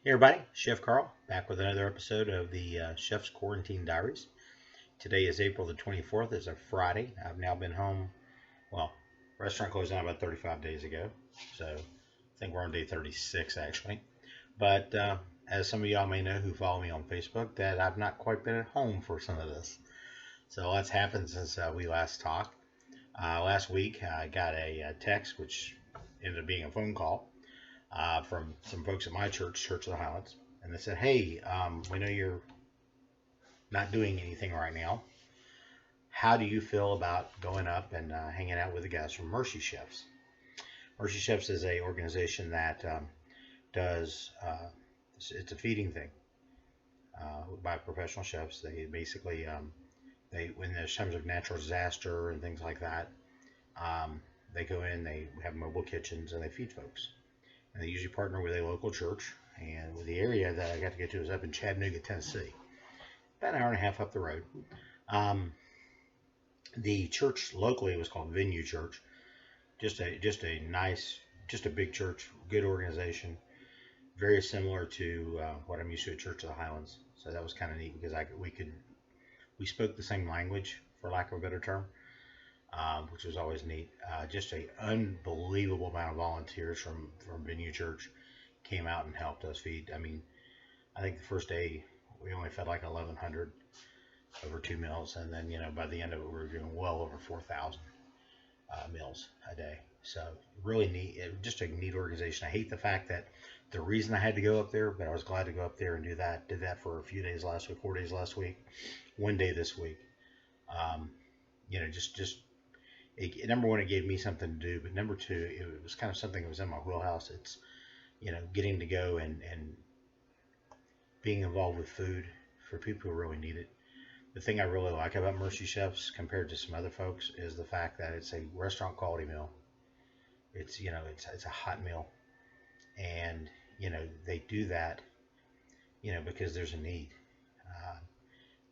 Hey everybody, Chef Carl back with another episode of the Chef's Quarantine Diaries. Today is April the 24th. It's a Friday. I've now been home. Well, restaurant closed down about 35 days ago, so I think we're on day 36 actually. But as some of y'all may know who follow me on Facebook, that I've not quite been at home for some of this. So that's happened since we last talked. Last week I got a text, which ended up being a phone call from some folks at my church, Church of the Highlands, and they said, "Hey, we know you're not doing anything right now. How do you feel about going up and hanging out with the guys from Mercy Chefs?" Mercy Chefs is a organization that does it's a feeding thing by professional chefs. They basically they when there's times of natural disaster and things like that, they go in, they have mobile kitchens, and they feed folks. And they usually partner with a local church. And with the area that I got to get to is up in Chattanooga, Tennessee, about an hour and a half up the road. The church locally was called Venue Church. Just a nice, just a big church, good organization, very similar to what I'm used to at Church of the Highlands. So that was kind of neat because we spoke the same language, for lack of a better term, which was always neat. Just an unbelievable amount of volunteers from Venue Church came out and helped us feed. I mean, I think the first day we only fed like 1,100 over 2 meals, and then by the end of it we were doing well over 4,000 meals a day. So really neat, just a neat organization. I hate the fact that the reason I had to go up there, but I was glad to go up there and do that. Did that for a few days last week, 4 days last week, 1 day this week. Just number one, it gave me something to do, but number two, it was kind of something that was in my wheelhouse. It's getting to go and being involved with food for people who really need it. The thing I really like about Mercy Chefs compared to some other folks is the fact that it's a restaurant quality meal. It's it's a hot meal, and they do that because there's a need.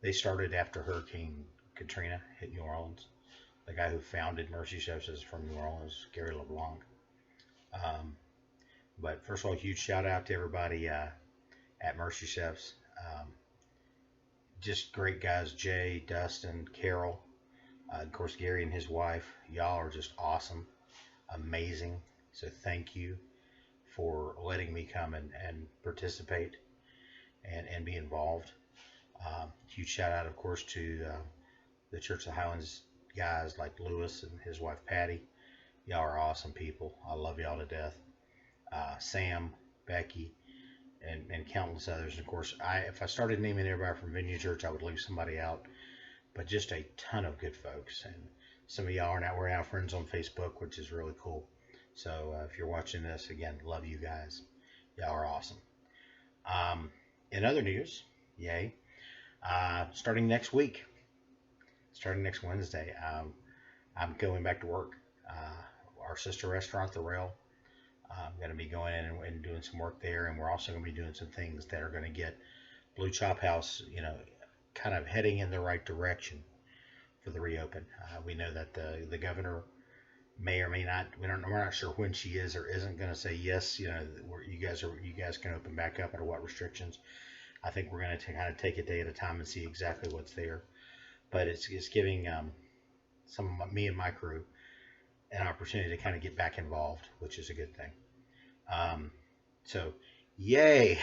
They started after Hurricane Katrina hit New Orleans. The guy who founded Mercy Chefs is from New Orleans, Gary LeBlanc. But first of all, huge shout out to everybody at Mercy Chefs. Just great guys, Jay, Dustin, Carol, of course Gary and his wife. Y'all are just awesome, amazing. So thank you for letting me come and participate and be involved. Huge shout out, of course, to the Church of the Highlands guys like Lewis and his wife Patty. Y'all are awesome people. I love y'all to death. Sam, Becky, and countless others. And of course, if I started naming everybody from Venue Church, I would leave somebody out. But just a ton of good folks. And some of y'all we're now friends on Facebook, which is really cool. So if you're watching this, again, love you guys. Y'all are awesome. In other news, yay, starting next week, starting next Wednesday, I'm going back to work. Our sister restaurant, The Rail, I'm going to be going in and doing some work there, and we're also going to be doing some things that are going to get Blue Chop House, kind of heading in the right direction for the reopen. We know that the governor may or may not. We're not sure when she is or isn't going to say yes. You guys can open back up under what restrictions. I think we're going to kind of take a day at a time and see exactly what's there. But it's giving me and my crew an opportunity to kind of get back involved, which is a good thing. So, yay!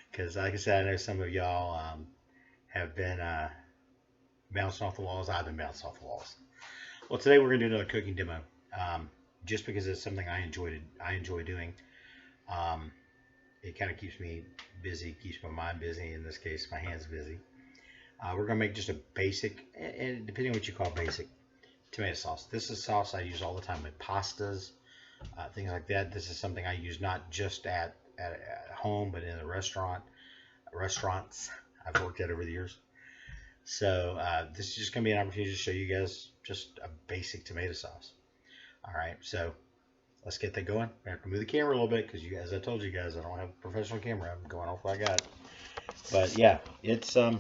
Because, like I said, I know some of y'all have been bouncing off the walls. I've been bouncing off the walls. Well, today we're going to do another cooking demo, just because it's something I enjoy doing. It kind of keeps me busy, keeps my mind busy. In this case, my hands busy. We're going to make just a basic, and depending on what you call basic, tomato sauce. This is sauce I use all the time with pastas, things like that. This is something I use not just at home, but in the restaurants I've worked at over the years. So this is just going to be an opportunity to show you guys just a basic tomato sauce. All right, so let's get that going. I have to move the camera a little bit because, as I told you guys, I don't have a professional camera. I'm going off what I got. But yeah, it's let's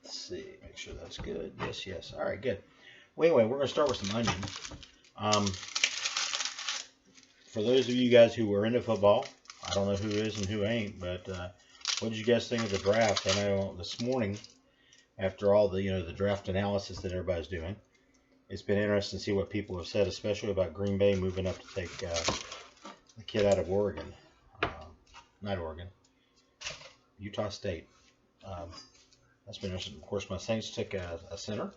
see, make sure that's good. Yes. All right, good. Well, anyway, we're going to start with some onion. for those of you guys who were into football, I don't know who is and who ain't, but what did you guys think of the draft? I know this morning, after all the the draft analysis that everybody's doing, it's been interesting to see what people have said, especially about Green Bay moving up to take the kid out of Oregon, not Oregon, Utah State. That's been interesting. Of course, my Saints took a center,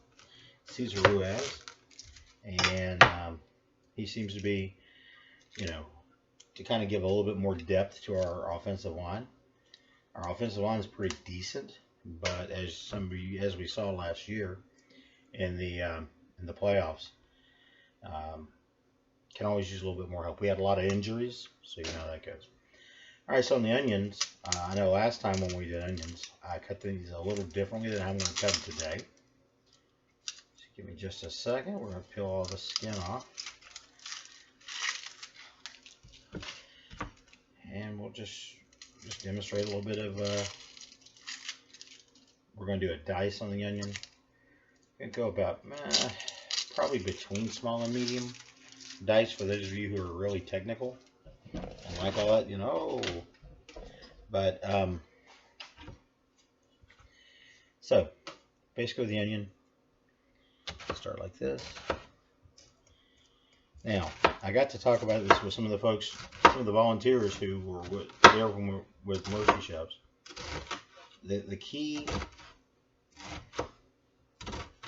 Cesar Ruiz, and he seems to be, to kind of give a little bit more depth to our offensive line. Our offensive line is pretty decent, but as we saw last year in the playoffs, can always use a little bit more help. We had a lot of injuries, so you know how that goes. All right, so on the onions, I know last time when we did onions, I cut these a little differently than I'm going to cut them today. So give me just a second. We're going to peel all the skin off. And we'll just demonstrate a little bit of, we're going to do a dice on the onion. Going to go about, probably between small and medium dice for those of you who are really technical. And like all that, But, so, basically the onion, start like this. Now, I got to talk about this with some of the folks, some of the volunteers who were there with Mercy Chefs. The key,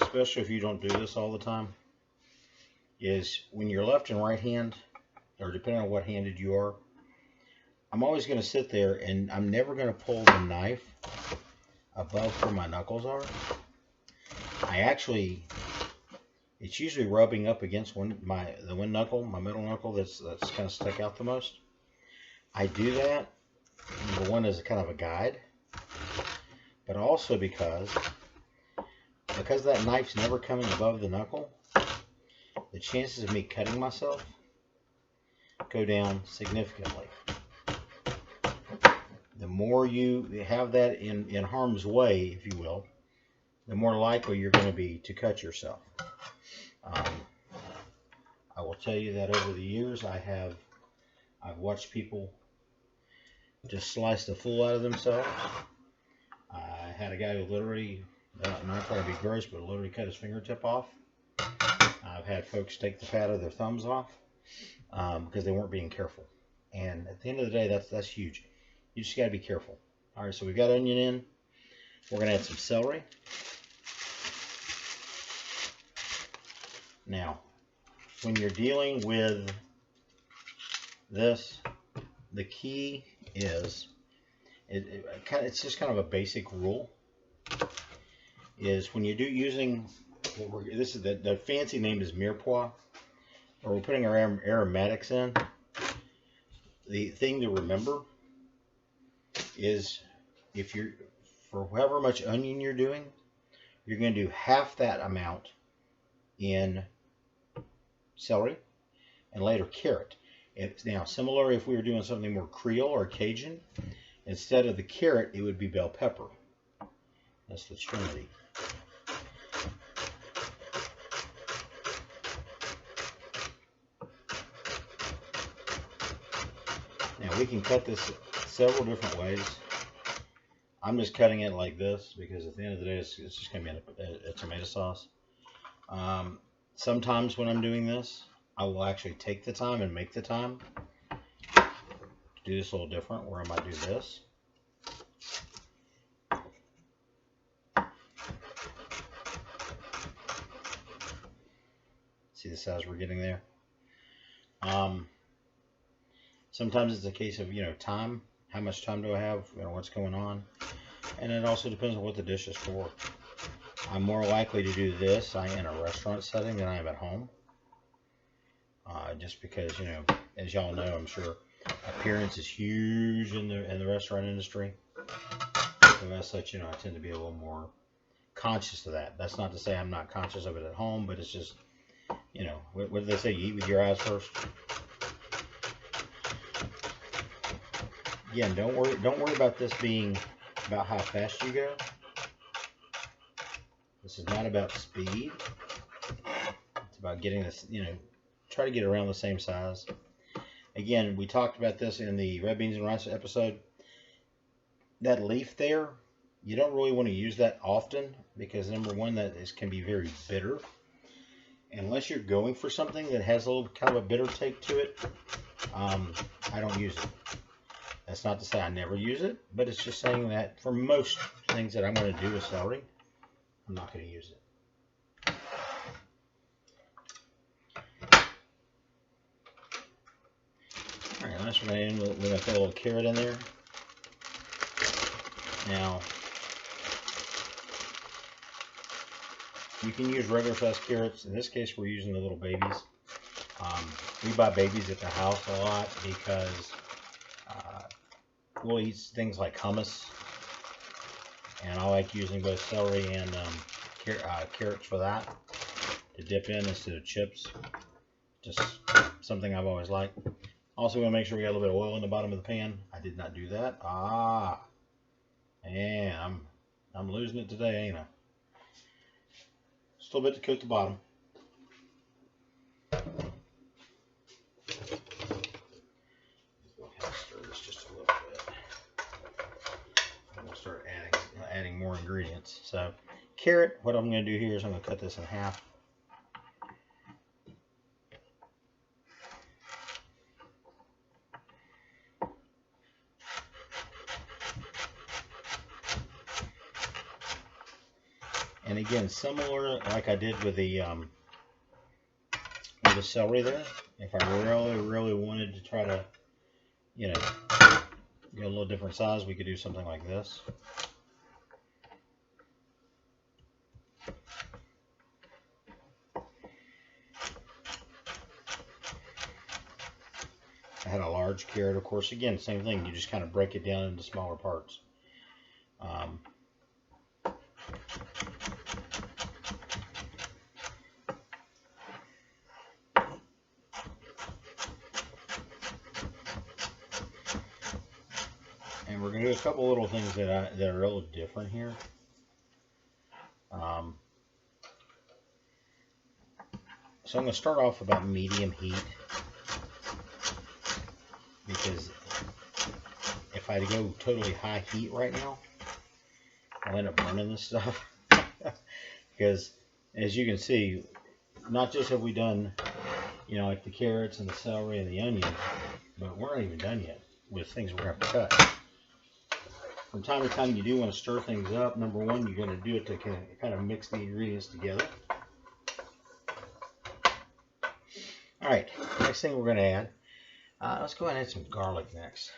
especially if you don't do this all the time, is when you're left and right hand, or depending on what handed you are, I'm always going to sit there and I'm never going to pull the knife above where my knuckles are. It's usually rubbing up against the one knuckle, my middle knuckle, that's kind of stuck out the most. I do that, number one, as a kind of a guide, but also because that knife's never coming above the knuckle, the chances of me cutting myself go down significantly. The more you have that in harm's way, if you will, the more likely you're going to be to cut yourself. I will tell you that over the years, I've watched people just slice the fool out of themselves. I had a guy who literally, I'm not trying to be gross, but literally cut his fingertip off. I've had folks take the pad of their thumbs off because they weren't being careful. And at the end of the day, that's huge. You just got to be careful. All right, so we've got onion in. We're going to add some celery. Now, when you're dealing with this, the key is, it's just kind of a basic rule, is when you using, this is the fancy name is mirepoix, or we're putting our aromatics in. The thing to remember is for however much onion you're doing, you're going to do half that amount in celery and later carrot. Now, similar if we were doing something more Creole or Cajun, instead of the carrot, it would be bell pepper. That's the trinity. Now, we can cut this several different ways. I'm just cutting it like this because at the end of the day, it's just going to be a tomato sauce. Sometimes when I'm doing this, I will actually take the time and make the time to do this a little different, where I might do this. See the size we're getting there? Sometimes it's a case of, time. How much time do I have? What's going on? And it also depends on what the dish is for. I'm more likely to do this in a restaurant setting than I am at home. Just because, as y'all know, I'm sure appearance is huge in the restaurant industry. So as such, I tend to be a little more conscious of that. That's not to say I'm not conscious of it at home, but it's just, what do they say? You eat with your eyes first. Again, don't worry about this being about how fast you go. This is not about speed. It's about getting this, try to get around the same size. Again, we talked about this in the red beans and rice episode. That leaf there, you don't really want to use that often because number one, can be very bitter. Unless you're going for something that has a little kind of a bitter take to it, I don't use it. That's not to say I never use it, but it's just saying that for most things that I'm going to do with celery, I'm not going to use it. All right, last we're going to put a little carrot in there. Now, you can use regular sized carrots. In this case, we're using the little babies. We buy babies at the house a lot because we'll eat things like hummus, and I like using both celery and carrots for that to dip in instead of chips. Just something I've always liked. Also, going to make sure we got a little bit of oil in the bottom of the pan. I did not do that. And I'm losing it today, ain't I? Just a little bit to coat the bottom. Stir this just a little bit. And we'll start adding more ingredients. So, carrot. What I'm going to do here is I'm going to cut this in half. And again, similar like I did with the celery there. If I really wanted to try to, get a little different size, we could do something like this. I had a large carrot, of course. Again, same thing. You just kind of break it down into smaller parts. And we're going to do a couple little things that are a little different here. So I'm going to start off about medium heat, because if I go totally high heat right now, I'll end up burning this stuff. Because as you can see, not just have we done, like the carrots and the celery and the onion, but we're not even done yet with things we're going to have to cut. From time to time, you do want to stir things up. Number one, you're going to do it to kind of mix the ingredients together. All right, next thing we're going to add, let's go ahead and add some garlic next.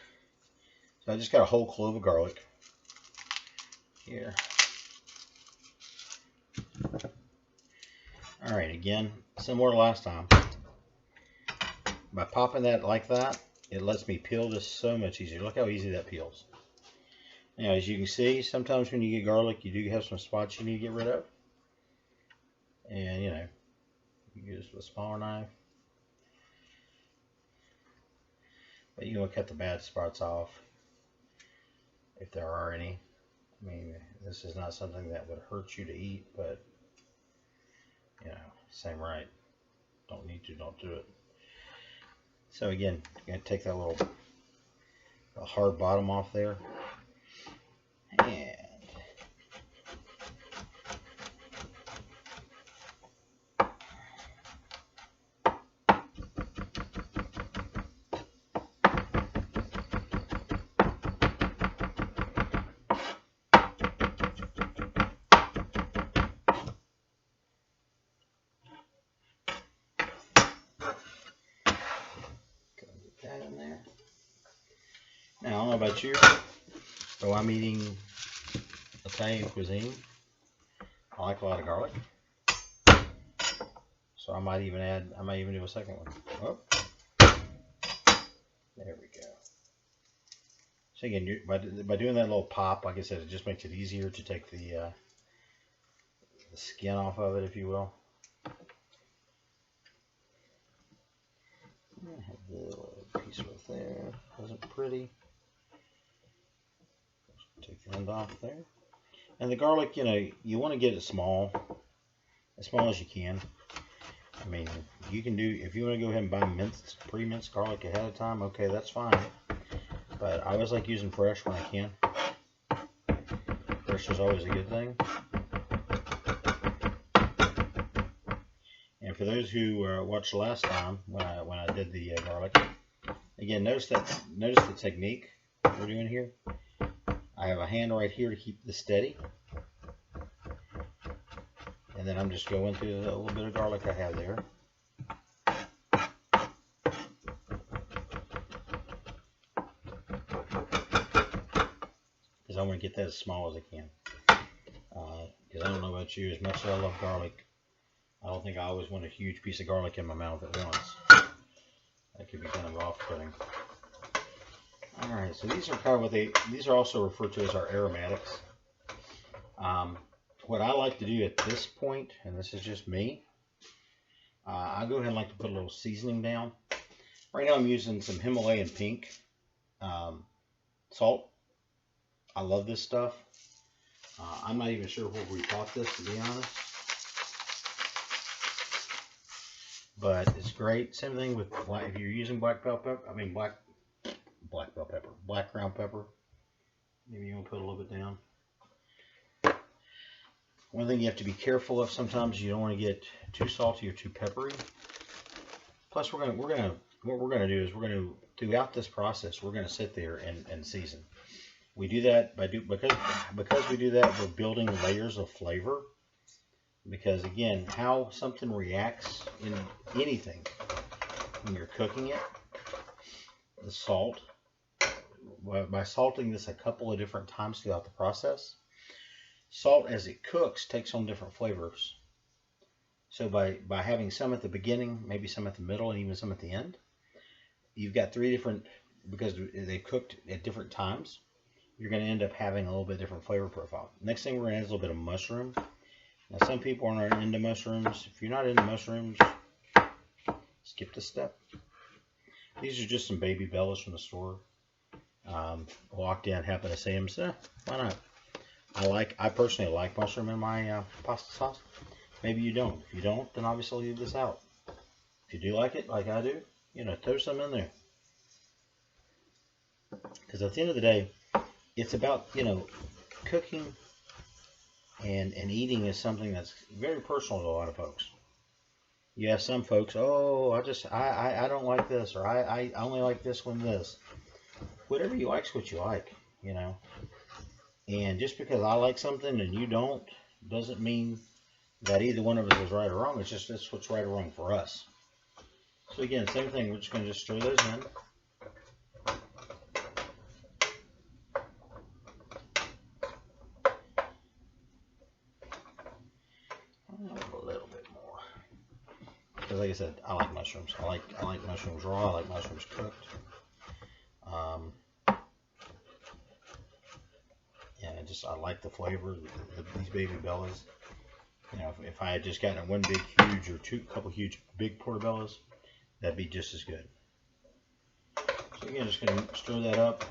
So I just got a whole clove of garlic here. All right, again, similar to last time. By popping that like that, it lets me peel this so much easier. Look how easy that peels. Now, as you can see, sometimes when you get garlic, you do have some spots you need to get rid of. And, you use a smaller knife. But you want to cut the bad spots off, if there are any. I mean, this is not something that would hurt you to eat, but, same right. Don't need to, don't do it. So again, you're going to take that little hard bottom off there. And that in there. Now, I don't know about you, but I'm eating Italian cuisine. I like a lot of garlic, so I might even do a second one. Oh, there we go. So again, by doing that little pop, like I said, it just makes it easier to take the skin off of it, if you will. I have the little piece right there. Wasn't pretty. Take the end off there. And the garlic, you want to get it small as you can. I mean, you can do, if you want to go ahead and buy minced, pre-minced garlic ahead of time, okay, that's fine. But I always like using fresh when I can. Fresh is always a good thing. And for those who watched last time when I did the garlic, again, notice the technique we're doing here. I have a hand right here to keep this steady, and then I'm just going through a little bit of garlic I have there. Because I want to get that as small as I can. Because I don't know about you, as much as I love garlic, I don't think I always want a huge piece of garlic in my mouth at once. That could be kind of off-putting. Alright, so these are kind of what these are also referred to as our aromatics. What I like to do at this point, and this is just me, I go ahead and like to put a little seasoning down. Right now I'm using some Himalayan pink salt. I love this stuff. I'm not even sure where we bought this, to be honest. But it's great. Same thing with if you're using black bell pepper. I mean black bell pepper, black ground pepper. Maybe you want to put a little bit down. One thing you have to be careful of sometimes, you don't want to get too salty or too peppery. Plus, what we're gonna do is throughout this process we're gonna sit there and season. We do that because we do that, we're building layers of flavor. Because again, how something reacts in anything when you're cooking it, the salt, by salting this a couple of different times throughout the process, salt as it cooks takes on different flavors. So by having some at the beginning, maybe some at the middle, and even some at the end, you've got 3 different, because they cooked at different times, you're going to end up having a little bit different flavor profile. Next thing we're going to add is a little bit of mushroom. Now some people aren't into mushrooms. If you're not into mushrooms, skip this step. These are just some baby bellas from the store. Walked in, happened to see them, so why not? I personally like mushroom in my pasta sauce. Maybe you don't. If you don't, then obviously leave this out. If you do like it, like I do, throw some in there. Because at the end of the day, it's about, cooking and eating is something that's very personal to a lot of folks. You have some folks, oh, I don't like this, or I only like this one, this. Whatever you like is what you like, And just because I like something and you don't, doesn't mean that either one of us is right or wrong. It's just that's what's right or wrong for us. So again, same thing. We're just going to just stir those in. A little bit more, because like I said, I like mushrooms. I like mushrooms raw. I like mushrooms cooked. I like the flavor. These baby bellas. If I had just gotten one big, huge, or couple huge, big portobellas, that'd be just as good. So again, just going to stir that up.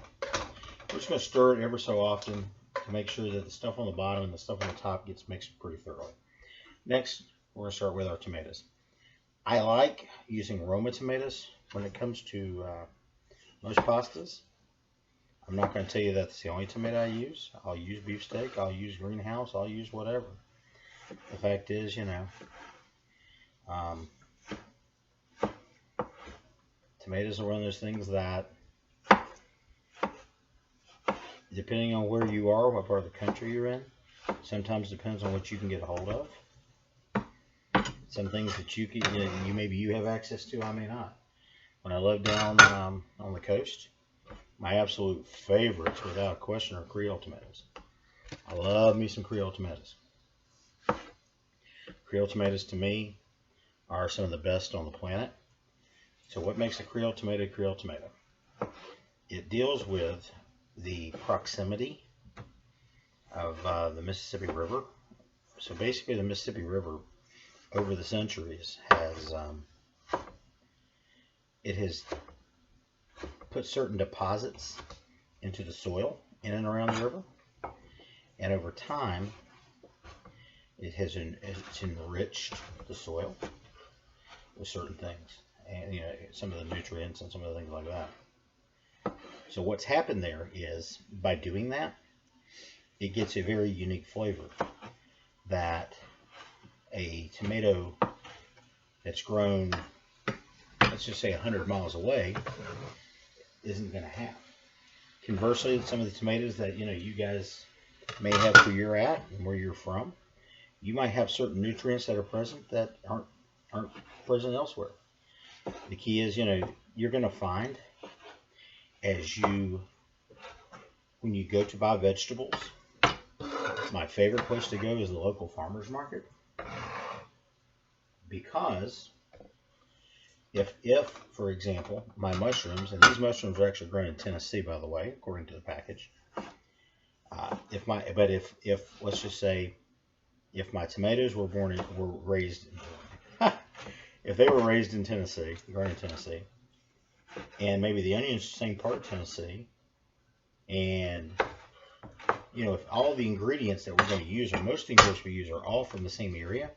We're just going to stir it ever so often to make sure that the stuff on the bottom and the stuff on the top gets mixed pretty thoroughly. Next, we're going to start with our tomatoes. I like using Roma tomatoes when it comes to most pastas. I'm not going to tell you that's the only tomato I use. I'll use beefsteak, I'll use greenhouse, I'll use whatever. The fact is, tomatoes are one of those things that, depending on where you are, what part of the country you're in, sometimes depends on what you can get a hold of. Some things that you maybe you have access to, I may not. When I lived down on the coast, my absolute favorites, without question, are Creole tomatoes. I love me some Creole tomatoes. Creole tomatoes, to me, are some of the best on the planet. So what makes a Creole tomato Creole tomato? It deals with the proximity of the Mississippi River. So basically the Mississippi River, over the centuries, has put certain deposits into the soil in and around the river, and over time it's enriched the soil. with certain things, and some of the nutrients and some of the things like that. So what's happened there is by doing that, it gets a very unique flavor that a tomato that's grown, let's just say 100 miles away, isn't going to have. Conversely, some of the tomatoes that you guys may have where you're at and where you're from, you might have certain nutrients that are present that aren't present elsewhere. The key is, you're going to find when you go to buy vegetables, my favorite place to go is the local farmer's market, because if for example, my mushrooms, and these mushrooms are actually grown in Tennessee, by the way, according to the package. If let's just say, if my tomatoes were raised if they were raised in Tennessee, grown in Tennessee, and maybe the onions the same part of Tennessee, and if all the ingredients that we're going to use, or most ingredients we use, are all from the same area,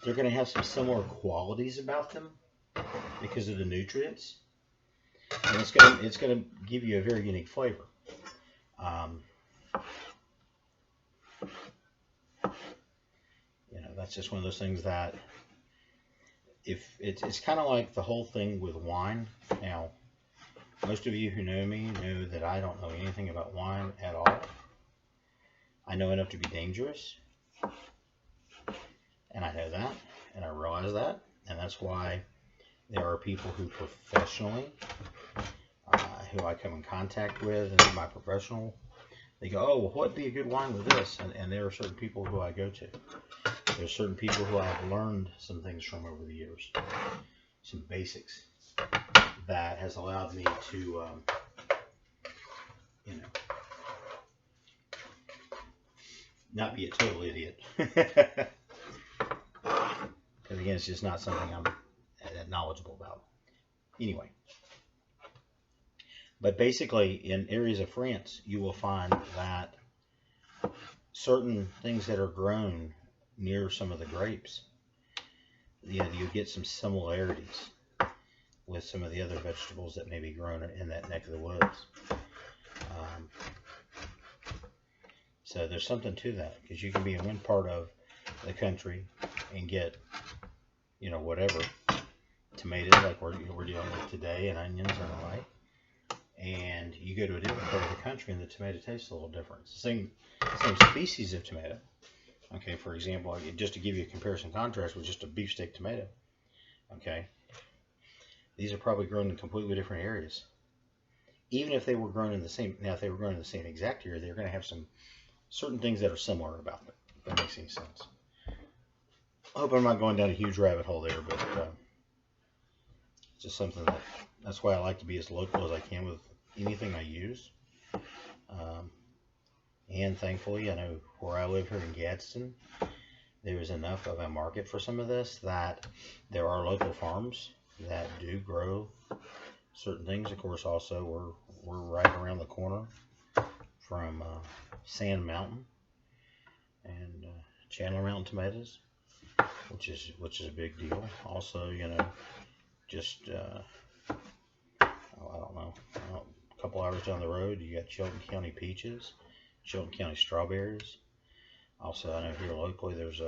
they're going to have some similar qualities about them because of the nutrients, and it's going to give you a very unique flavor. That's just one of those things that, if it's kind of like the whole thing with wine. Now, most of you who know me know that I don't know anything about wine at all. I know enough to be dangerous, and I know that, and I realize that, and that's why there are people who professionally, who I come in contact with, and my professional, they go, oh, well, what would be a good wine with this? And there are certain people who I go to. There's certain people who I've learned some things from over the years, some basics that has allowed me to, not be a total idiot. Because again, it's just not something I'm that knowledgeable about. Anyway, but basically, in areas of France, you will find that certain things that are grown near some of the grapes, you get some similarities with some of the other vegetables that may be grown in that neck of the woods. So there's something to that, because you can be in one part of the country and get, whatever, tomatoes like we're dealing with today, and onions and the like, and you go to a different part of the country and the tomato tastes a little different. It's the same species of tomato. Okay, for example, just to give you a comparison contrast with just a beefsteak tomato, okay, these are probably grown in completely different areas. Even if they were grown in the same, if they were grown in the same exact area, they're going to have some certain things that are similar about them, if that makes any sense. I hope I'm not going down a huge rabbit hole there, but it's just something that's why I like to be as local as I can with anything I use. And thankfully, I know where I live here in Gadsden, there is enough of a market for some of this that there are local farms that do grow certain things. Of course, also we're right around the corner from Sand Mountain and Chandler Mountain tomatoes, which is a big deal. Also, just I don't know, a couple hours down the road, you got Chilton County peaches, Chilton County strawberries. Also, I know here locally there's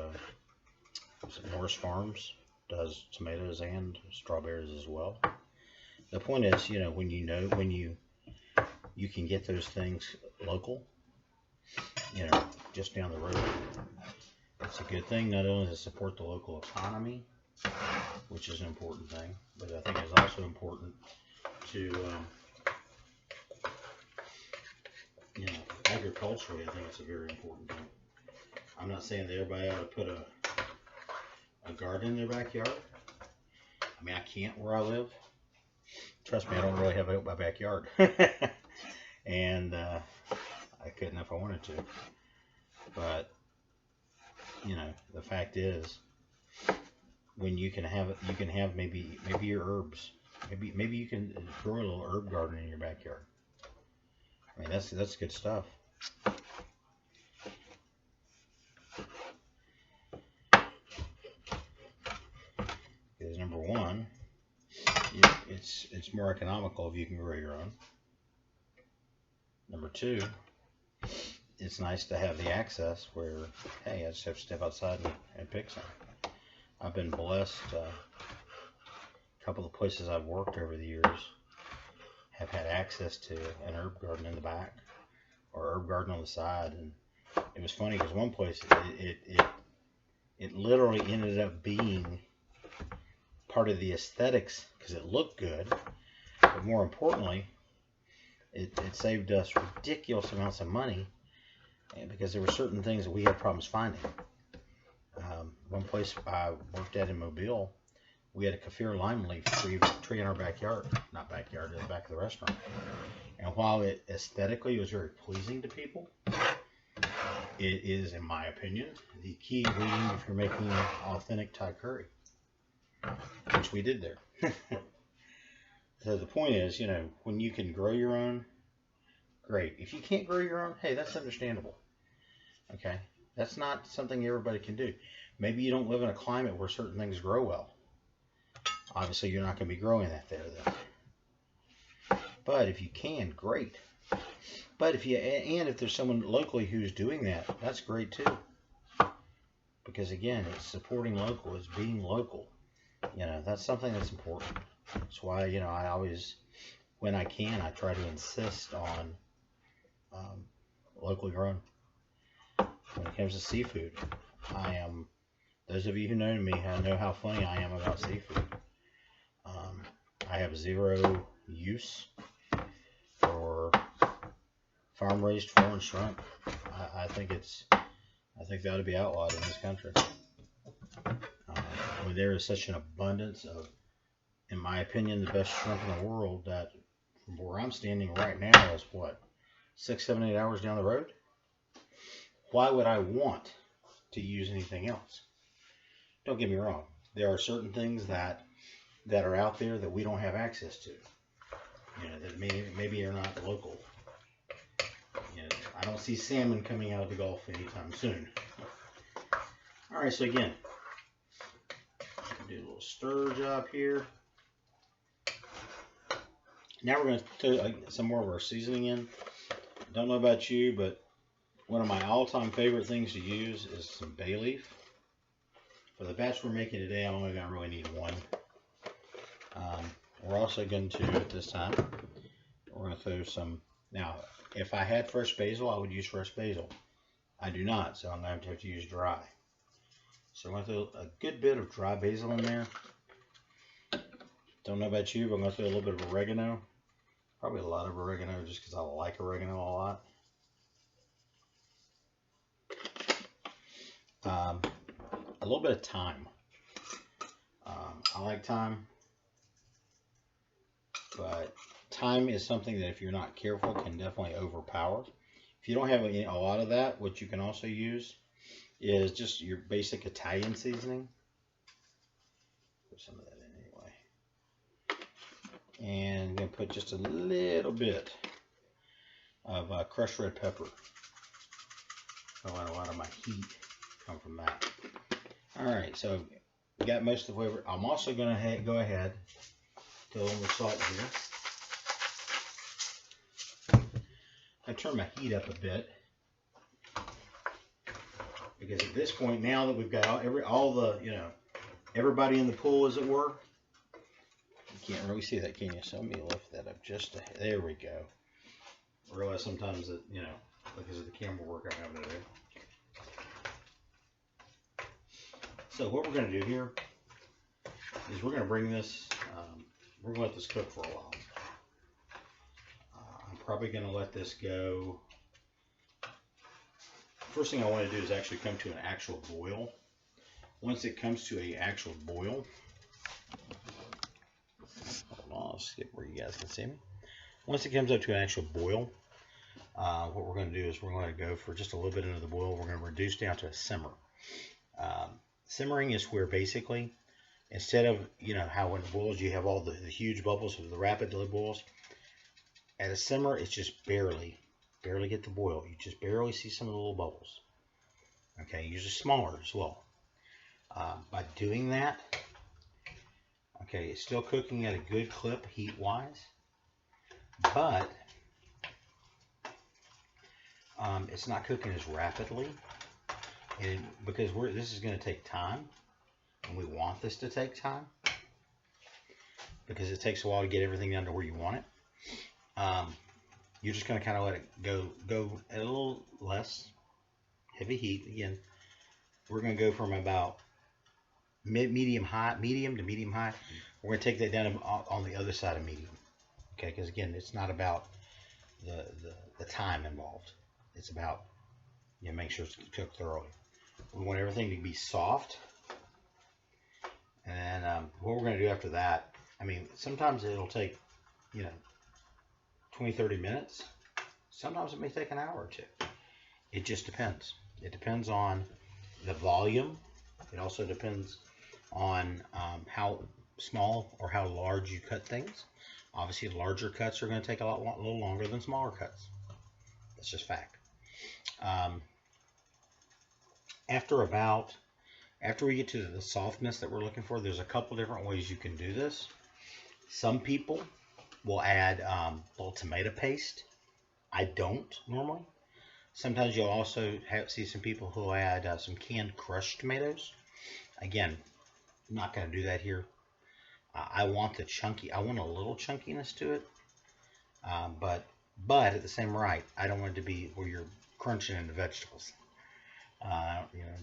Norris Farms does tomatoes and strawberries as well. The point is, when you can get those things local, just down the road, it's a good thing. Not only to support the local economy, which is an important thing, but I think it's also important to, agriculturally, I think it's a very important thing. I'm not saying that everybody ought to put a garden in their backyard. I mean, I can't where I live. Trust me, I don't really have a backyard. And I couldn't if I wanted to. But, the fact is, when you can have it, you can have maybe your herbs. Maybe you can grow a little herb garden in your backyard. I mean, that's good stuff. Because number one, it's more economical if you can grow your own. Number two, it's nice to have the access where, hey, I just have to step outside and pick some. I've been blessed. A couple of places I've worked over the years have had access to an herb garden in the back or herb garden on the side, and it was funny because one place it literally ended up being part of the aesthetics because it looked good, but more importantly, it saved us ridiculous amounts of money because there were certain things that we had problems finding. One place I worked at in Mobile, we had a kaffir lime leaf tree in our backyard. Not backyard, in the back of the restaurant. And while it aesthetically was very pleasing to people, it is, in my opinion, the key ingredient if you're making authentic Thai curry, which we did there. So the point is, when you can grow your own, great. If you can't grow your own, hey, that's understandable. Okay? That's not something everybody can do. Maybe you don't live in a climate where certain things grow well. Obviously, you're not going to be growing that there then. But if you can, great. But if there's someone locally who's doing that, that's great too. Because again, it's supporting local, it's being local. That's something that's important. That's why, I always, when I can, I try to insist on locally grown. When it comes to seafood, those of you who know me know how funny I am about seafood. I have zero use for farm-raised foreign shrimp. I think that ought to be outlawed in this country. When there is such an abundance of, in my opinion, the best shrimp in the world, that from where I'm standing right now is what, 6, 7, 8 hours down the road? Why would I want to use anything else? Don't get me wrong. There are certain things that are out there that we don't have access to. That maybe are not local. I don't see salmon coming out of the Gulf anytime soon. All right, so again, do a little stir job here. Now we're going to throw some more of our seasoning in. Don't know about you, but one of my all-time favorite things to use is some bay leaf. For the batch we're making today, I'm only going to really need one. We're also going to, at this time, we're going to throw some. Now, if I had fresh basil, I would use fresh basil. I do not, so I'm going to have to use dry. So I'm going to throw a good bit of dry basil in there. Don't know about you, but I'm going to throw a little bit of oregano. Probably a lot of oregano just because I like oregano a lot. A little bit of thyme. I like thyme, but thyme is something that if you're not careful can definitely overpower. If you don't have a lot of that, what you can also use is just your basic Italian seasoning. Put some of that in anyway. And I'm going to put just a little bit of crushed red pepper. I want a lot of my heat come from that. Alright, so we got most of the flavor. I'm also going to go ahead, throw a little more salt here. I turn my heat up a bit. Because at this point, now that we've got everybody in the pool, as it were, you can't really see that, can you? So let me lift that up just a, there we go. I realize sometimes that, because of the camera work I'm having to do. So what we're going to do here is we're going to bring this, we're going to let this cook for a while. I'm probably going to let this go. First thing I want to do is actually come to an actual boil. Once it comes to an actual boil, hold on, I'll skip where you guys can see me. Once it comes up to an actual boil, what we're going to do is we're going to go for just a little bit into the boil. We're going to reduce down to a simmer. Simmering is where basically, instead of, how when it boils you have all the huge bubbles of the rapidly boils, at a simmer it's just barely get the boil. You just barely see some of the little bubbles. Okay, usually smaller as well. By doing that, Okay, it's still cooking at a good clip heat-wise, but it's not cooking as rapidly, and because this is going to take time, and we want this to take time because it takes a while to get everything down to where you want it. You're just going to kind of let it go at a little less heavy heat. Again, we're going to go from about medium to medium high. We're going to take that down on the other side of medium. Okay, because again, it's not about the time involved. It's about make sure it's cooked thoroughly. We want everything to be soft. And what we're going to do after that, I mean, sometimes it'll take 20-30 minutes. Sometimes it may take an hour or two. It just depends. It depends on the volume. It also depends on how small or how large you cut things. Obviously, larger cuts are going to take a little longer than smaller cuts. That's just fact. After we get to the softness that we're looking for, there's a couple different ways you can do this. Some people will add a little tomato paste. I don't normally. Sometimes you'll also see some people who add some canned crushed tomatoes. Again, I'm not going to do that here. I want a little chunkiness to it, but at the same right, I don't want it to be where you're crunching into vegetables.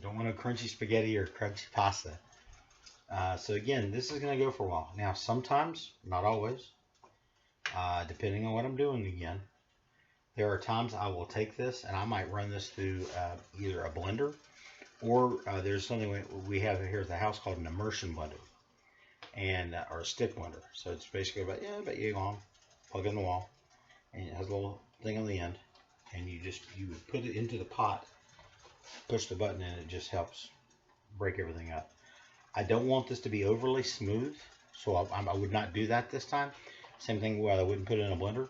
Don't want a crunchy spaghetti or crunchy pasta. So again, this is going to go for a while. Now, sometimes, not always, depending on what I'm doing again, there are times I will take this and I might run this through either a blender or there's something we have here at the house called an immersion blender and or a stick blender. So it's basically about you long, plug it in the wall, and it has a little thing on the end, and you would put it into the pot, push the button, and it just helps break everything up. I don't want this to be overly smooth, so I would not do that this time. Same thing where I wouldn't put it in a blender.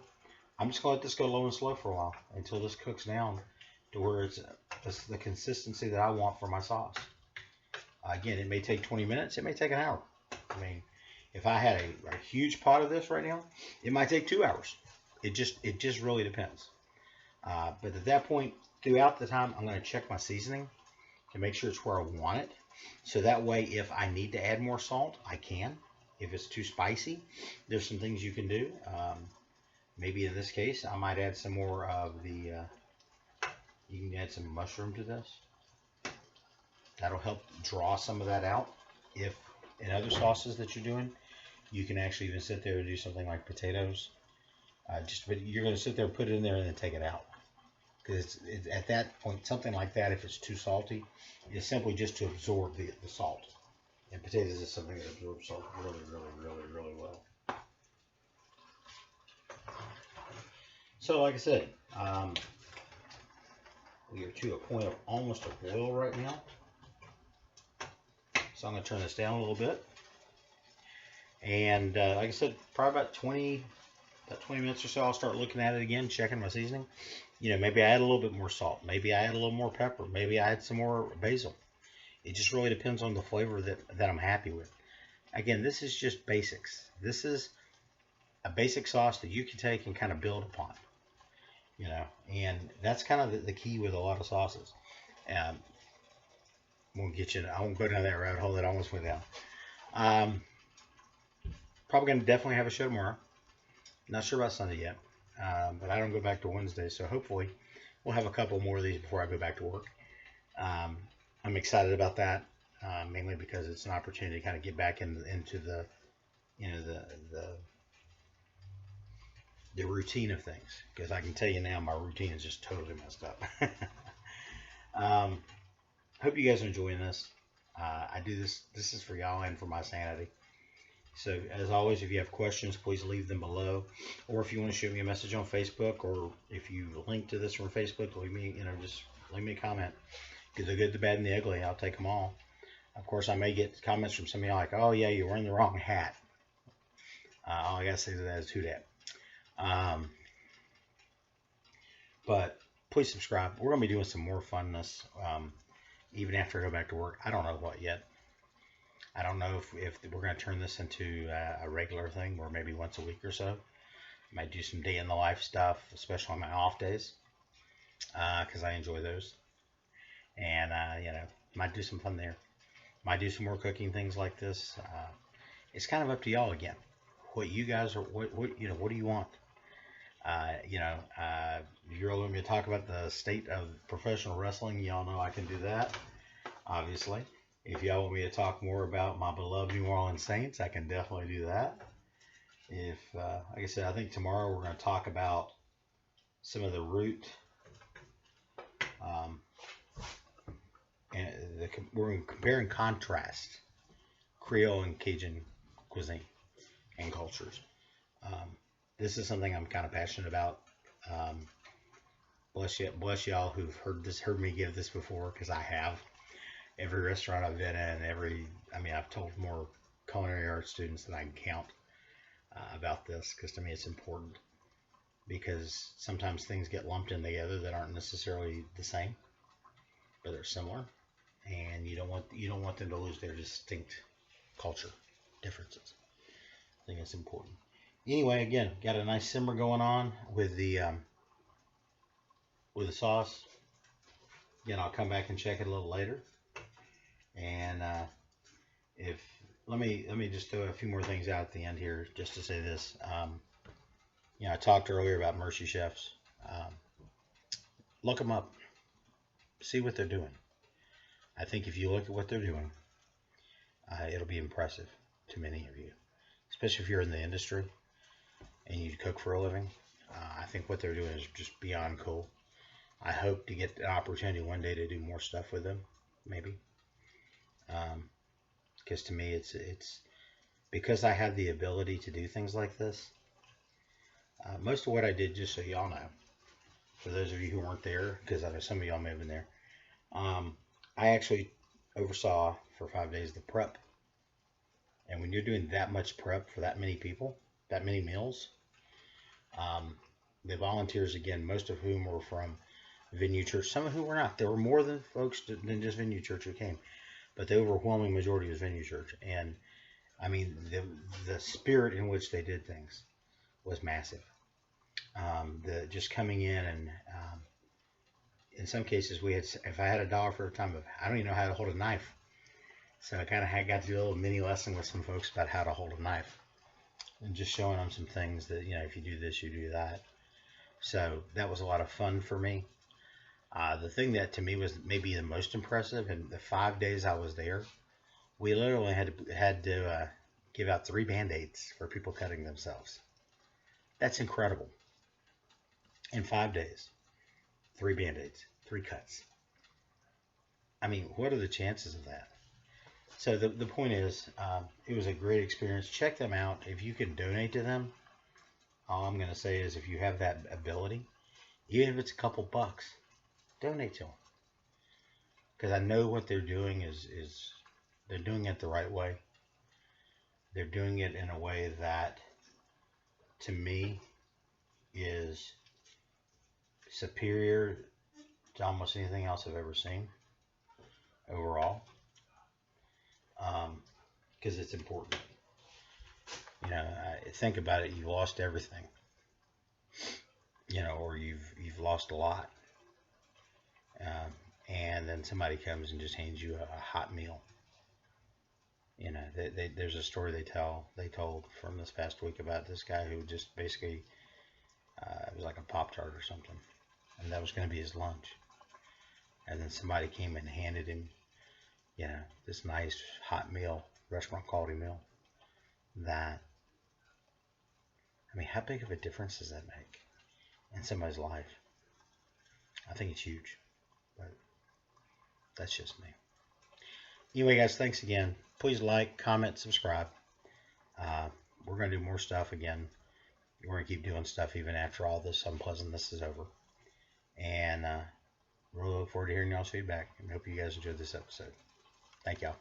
I'm just going to let this go low and slow for a while until this cooks down to where it's the consistency that I want for my sauce. Again, it may take 20 minutes. It may take an hour. I mean, if I had a huge pot of this right now, it might take 2 hours. It just really depends. But at that point, throughout the time, I'm going to check my seasoning to make sure it's where I want it. So that way, if I need to add more salt, I can. If it's too spicy, there's some things you can do. Maybe in this case, I might add some more of the, you can add some mushroom to this. That'll help draw some of that out. If in other sauces that you're doing, you can actually even sit there and do something like potatoes. You're going to sit there and put it in there and then take it out. Because at that point, something like that, if it's too salty, it's simply just to absorb the salt. And potatoes is something that absorbs salt really, really, really, really well. So, like I said, we are to a point of almost a boil right now. So I'm going to turn this down a little bit. And like I said, probably about 20 minutes or so, I'll start looking at it again, checking my seasoning. Maybe I add a little bit more salt. Maybe I add a little more pepper. Maybe I add some more basil. It just really depends on the flavor that I'm happy with. Again, this is just basics. This is a basic sauce that you can take and kind of build upon. And that's kind of the key with a lot of sauces. I won't go down that rabbit hole that I almost went down. Probably going to definitely have a show tomorrow. Not sure about Sunday yet, but I don't go back to Wednesday, so hopefully we'll have a couple more of these before I go back to work. I'm excited about that, mainly because it's an opportunity to kind of get back into the routine of things, because I can tell you now my routine is just totally messed up. Hope you guys are enjoying this. I do this is for y'all and for my sanity. So as always, if you have questions, please leave them below, or if you want to shoot me a message on Facebook, or if you link to this from Facebook, just leave me a comment. The good, the bad, and the ugly, I'll take them all. Of course, I may get comments from some of y'all like, "Oh yeah, you're wearing the wrong hat." All I gotta say to that is who dat. But please subscribe. We're gonna be doing some more funness, even after I go back to work. I don't know what yet. I don't know if we're going to turn this into a regular thing, or maybe once a week or so. Might do some day in the life stuff, especially on my off days, because I enjoy those. And might do some fun there. Might do some more cooking things like this. It's kind of up to y'all again. What you guys are, what do you want? If you're going to talk about the state of professional wrestling, y'all know I can do that, obviously. If y'all want me to talk more about my beloved New Orleans Saints, I can definitely do that. If, like I said, I think tomorrow we're going to talk about some of the root, and we're going to compare and contrast Creole and Cajun cuisine and cultures. This is something I'm kind of passionate about. Bless y'all who've heard me give this before, because I have. Every restaurant I've been in, I've told more culinary arts students than I can count about this, because to me it's important, because sometimes things get lumped in together that aren't necessarily the same, but they're similar, and you don't want them to lose their distinct culture differences. I think it's important. Anyway, again, got a nice simmer going on with the sauce. Again, I'll come back and check it a little later. And let me just throw a few more things out at the end here, just to say this. I talked earlier about Mercy Chefs. Look them up. See what they're doing. I think if you look at what they're doing, it'll be impressive to many of you, especially if you're in the industry and you cook for a living. I think what they're doing is just beyond cool. I hope to get the opportunity one day to do more stuff with them, maybe. Because to me, it's because I have the ability to do things like this. Most of what I did, just so y'all know, for those of you who weren't there, because I know some of y'all may have been there, I actually oversaw for 5 days the prep. And when you're doing that much prep for that many people, that many meals, the volunteers, again, most of whom were from Venue Church, some of whom were not. There were more than folks than just Venue Church who came, but the overwhelming majority was Venue Church. And I mean, the spirit in which they did things was massive. The just coming in, and in some cases if I had $1 for a time, I don't even know how to hold a knife. So I kind of got to do a little mini lesson with some folks about how to hold a knife, and just showing them some things that, if you do this, you do that. So that was a lot of fun for me. The thing that to me was maybe the most impressive, in the 5 days I was there, we literally had to give out 3 Band-Aids for people cutting themselves. That's incredible. In 5 days, 3 Band-Aids, 3 cuts. I mean, what are the chances of that? So the point is, it was a great experience. Check them out. If you can donate to them, all I'm going to say is, if you have that ability, even if it's a couple bucks, donate to them. Because I know what they're doing is they're doing it the right way. They're doing it in a way that, to me, is superior to almost anything else I've ever seen overall. Because it's important. Think about it. You've lost everything. Or you've lost a lot. And then somebody comes and just hands you a hot meal. There's a story they told from this past week about this guy who just basically, it was like a Pop-Tart or something, and that was going to be his lunch. And then somebody came and handed him, this nice hot meal, restaurant quality meal. How big of a difference does that make in somebody's life? I think it's huge, but that's just me. Anyway, guys, thanks again. Please like, comment, subscribe. We're going to do more stuff again. We're going to keep doing stuff even after all this unpleasantness is over. And really look forward to hearing y'all's feedback, and hope you guys enjoyed this episode. Thank y'all.